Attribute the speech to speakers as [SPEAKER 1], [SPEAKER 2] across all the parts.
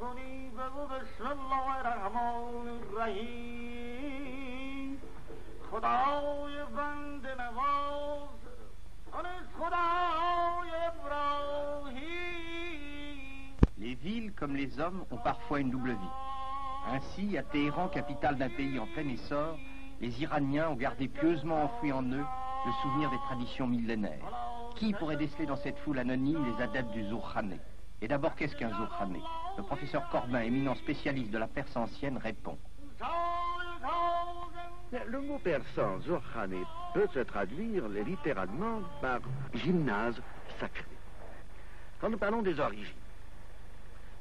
[SPEAKER 1] کنی بگو بسم الله الرحمن الرحیم خدای بنده نواز خدای ابراهیم.
[SPEAKER 2] Les villes, comme les hommes, ont parfois une double vie. Ainsi, à Téhéran, capitale d'un pays en plein essor, les Iraniens ont gardé pieusement enfoui en eux le souvenir des traditions millénaires. Qui pourrait déceler dans cette foule anonyme les adeptes du Zourkhané? Et d'abord, qu'est-ce qu'un Zourkhané? Le professeur Corbin, éminent spécialiste de la Perse ancienne, répond.
[SPEAKER 3] Le mot persan, Zourkhané, peut se traduire littéralement par gymnase sacré. Quand nous parlons des origines,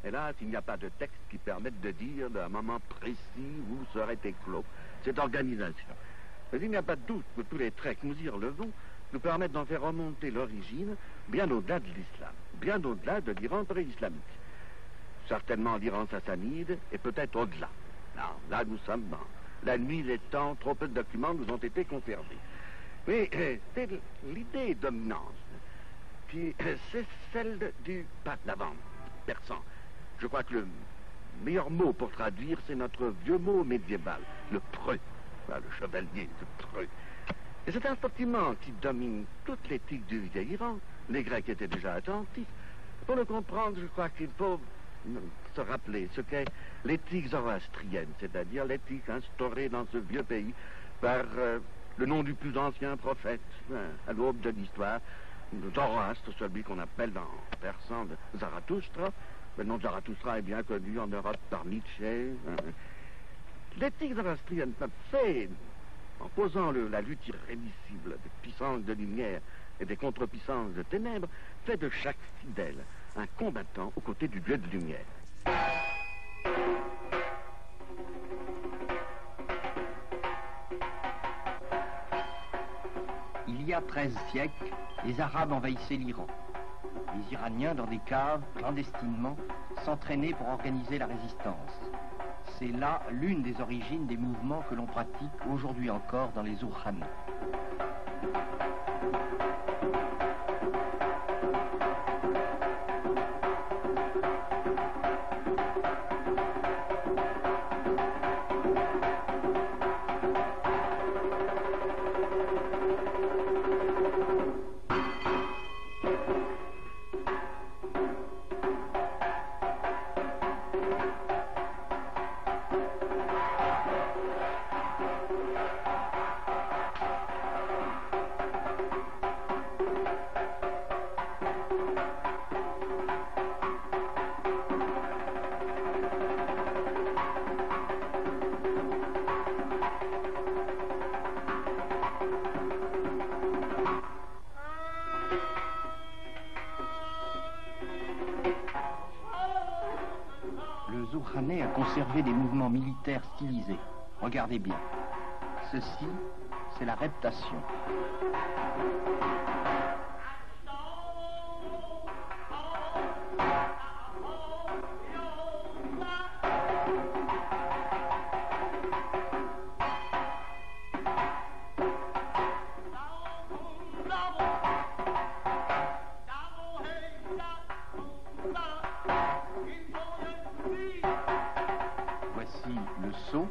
[SPEAKER 3] hélas, il n'y a pas de texte qui permette de dire d'un moment précis où serait éclos cette organisation. Mais il n'y a pas de doute que tous les traits que nous y relevons nous permettent d'en faire remonter l'origine bien au-delà de l'islam, bien au-delà de l'Iran pré-islamique. Certainement l'Iran sassanide et peut-être au-delà. Non, là nous sommes dans la nuit des temps, trop peu de documents nous ont été conservés. Mais c'est l'idée dominante, puis c'est celle du pahlavan persan. Je crois que le meilleur mot pour traduire, c'est notre vieux mot médiéval, le preux, le chevalier, le preux. Et c'est un sentiment qui domine toute l'éthique du vieil Iran. Les Grecs étaient déjà attentifs. Pour le comprendre, je crois qu'il faut se rappeler ce qu'est l'éthique zoroastrienne, c'est-à-dire l'éthique instaurée dans ce vieux pays par le nom du plus ancien prophète à l'aube de l'histoire, Zoroastre, celui qu'on appelle en persan Zarathustra. Le nom de Zarathustra est bien connu en Europe par Nietzsche. L'éthique zoroastrienne fait, en posant la lutte irrémissible des puissances de lumière et des contre-puissances de ténèbres, fait de chaque fidèle un combattant aux côtés du dieu de lumière.
[SPEAKER 2] Il y a 13 siècles, les Arabes envahissaient l'Iran. Les Iraniens, dans des caves, clandestinement, s'entraînaient pour organiser la résistance. C'est là l'une des origines des mouvements que l'on pratique aujourd'hui encore dans les Zourkhanés. Le Zourkhané a conservé des mouvements militaires stylisés. Regardez bien. Ceci, c'est la reptation. Voici le saut.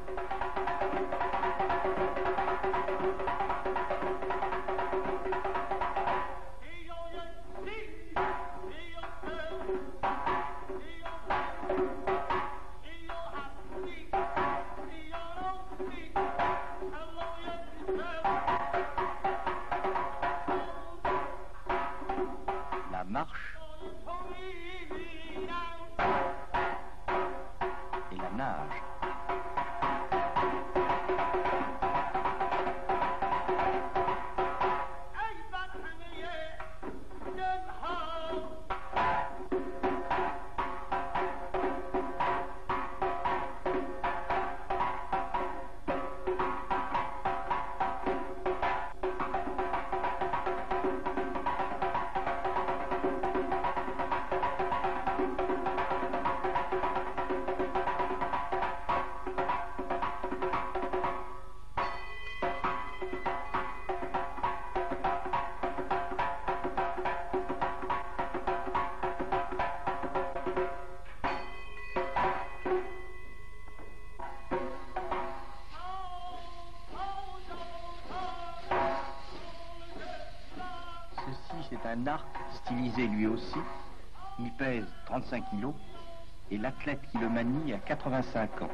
[SPEAKER 2] La marche. Et la nage. C'est un arc stylisé lui aussi. Il pèse 35 kilos et l'athlète qui le manie a 85 ans.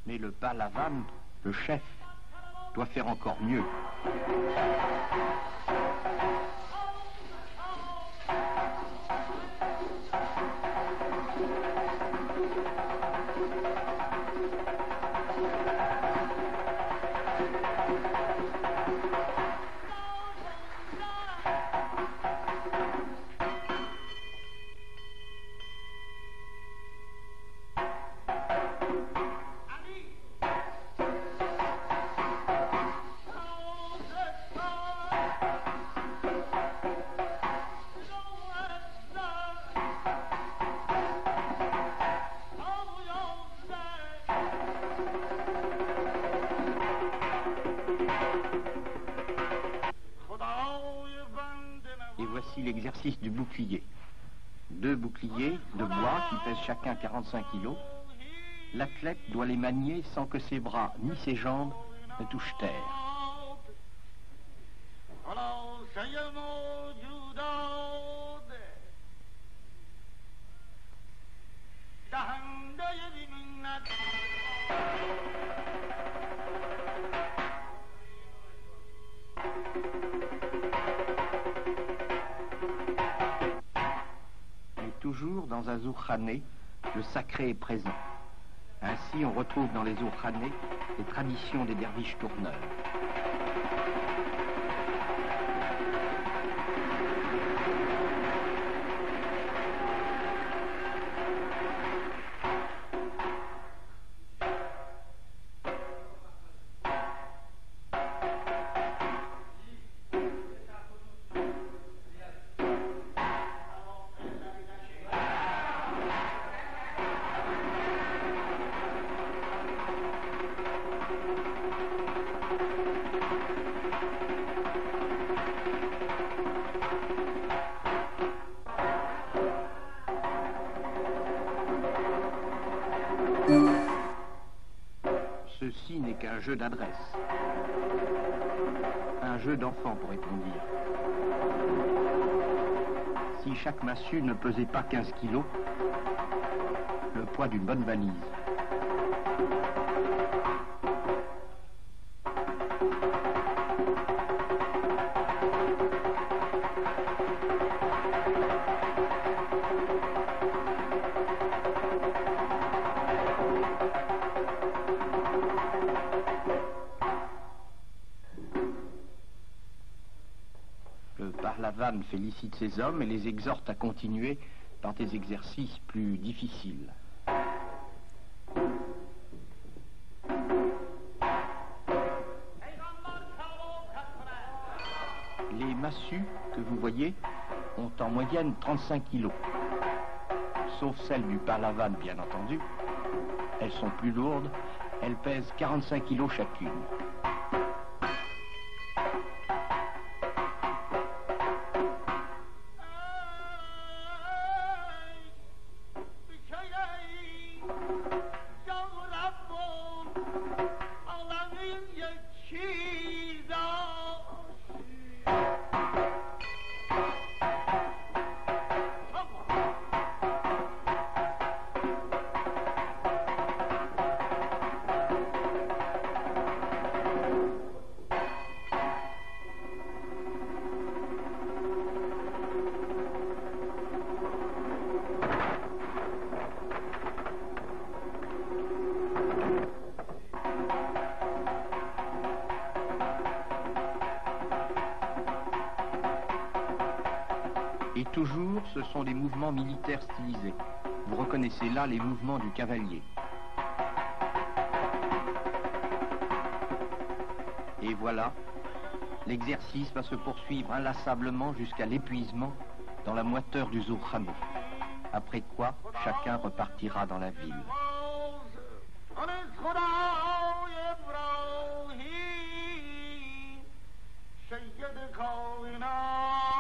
[SPEAKER 2] Mais le Pahlavan, le chef, doit faire encore mieux. Et voici l'exercice du bouclier. 2 boucliers de bois qui pèsent chacun 45 kilos. L'athlète doit les manier sans que ses bras ni ses jambes ne touchent terre. Toujours dans un zourkhané, le sacré est présent. Ainsi, on retrouve dans les zourkhanés les traditions des derviches tourneurs. Ceci n'est qu'un jeu d'adresse. Un jeu d'enfant, pourrait-on dire. Si chaque massue ne pesait pas 15 kilos, le poids d'une bonne valise. Le Pahlavan félicite ses hommes et les exhorte à continuer par des exercices plus difficiles. Les massues que vous voyez ont en moyenne 35 kilos. Sauf celles du Pahlavan, bien entendu. Elles sont plus lourdes, elles pèsent 45 kilos chacune. Et toujours, ce sont des mouvements militaires stylisés. Vous reconnaissez là les mouvements du cavalier. Et voilà, l'exercice va se poursuivre inlassablement jusqu'à l'épuisement dans la moiteur du zourkhané. Après quoi, chacun repartira dans la ville.
[SPEAKER 1] سيد الكائنات